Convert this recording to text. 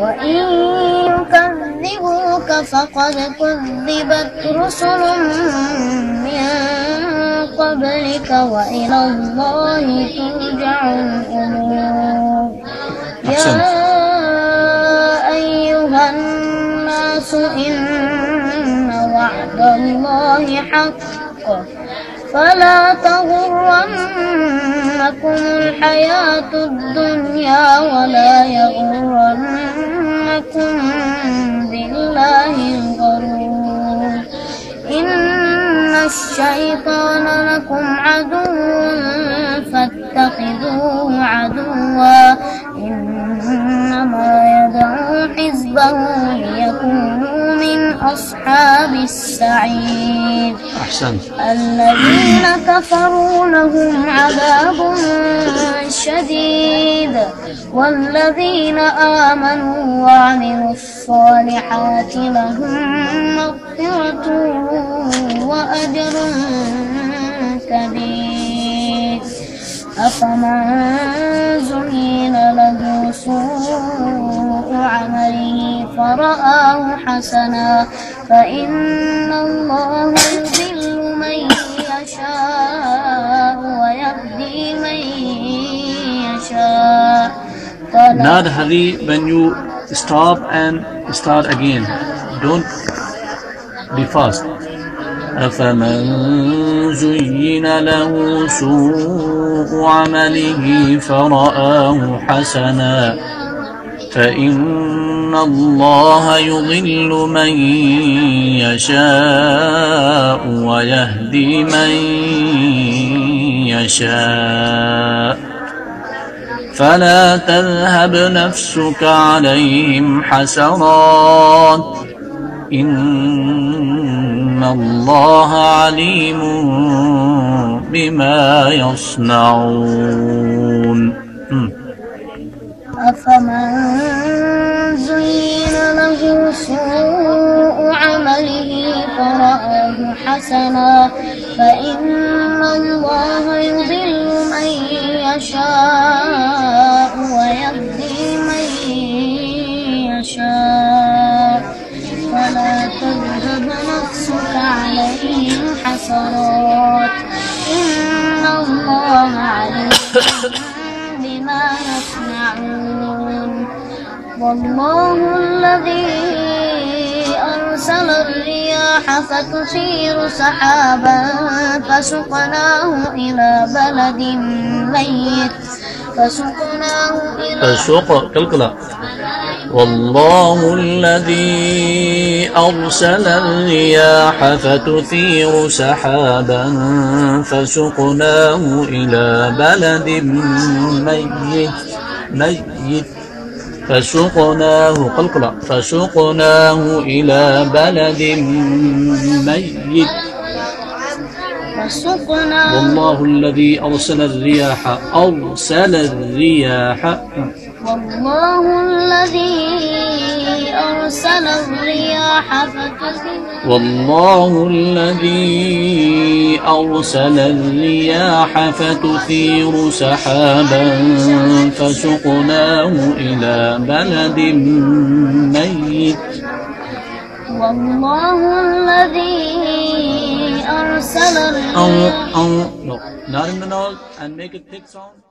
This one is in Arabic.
وإن يكذبوك فقد كذبت رسل من قبلك وإلى الله ترجع الأمور. يا أيها الناس إن وعد الله حق فلا تغرنكم الحياة الدنيا ولا يغرنكم بالله الغرور. إن الشيطان لكم عدو فاتخذوه عدوا إنما يدعو حزبه ليكونوا من أصحاب السعير. أحسنت. الذين كفروا لهم عذاب شديد والذين آمنوا وعملوا الصالحات لهم مغفرة وأجر كبير. أفمن زين له سوء عمله فرآه حسنا فإن الله يضل من يشاء ويهدي من يشاء. Not hurry when you stop and start again. Don't be fast. أفمن زين له سوء عمله فرآه حسنا فإن الله يضل من يشاء ويهدي من يشاء فلا تذهب نفسك عليهم حسرات إن الله عليم بما يصنعون. أفمن زين له سوء عمله فرآه حسنا فإن الله يضل من يشاء ويهدي من يشاء فلا تذهب نفسك عليهم حسرات إن الله عليم بما يصنعون. والله الذي أرسل الرياح فتثير سحابا فسقناه إلى بلد ميت والله الذي أرسل الرياح فتثير سحابا فسقناه إلى بلد ميت فسقناه إلى بلد ميت والله الذي أرسل الرياح والله الذي أرسل الرياح فتثير سحابا فسقناه إلى بلد ميت والله الذي أرسل الرياح not in the nose and make it thick sound.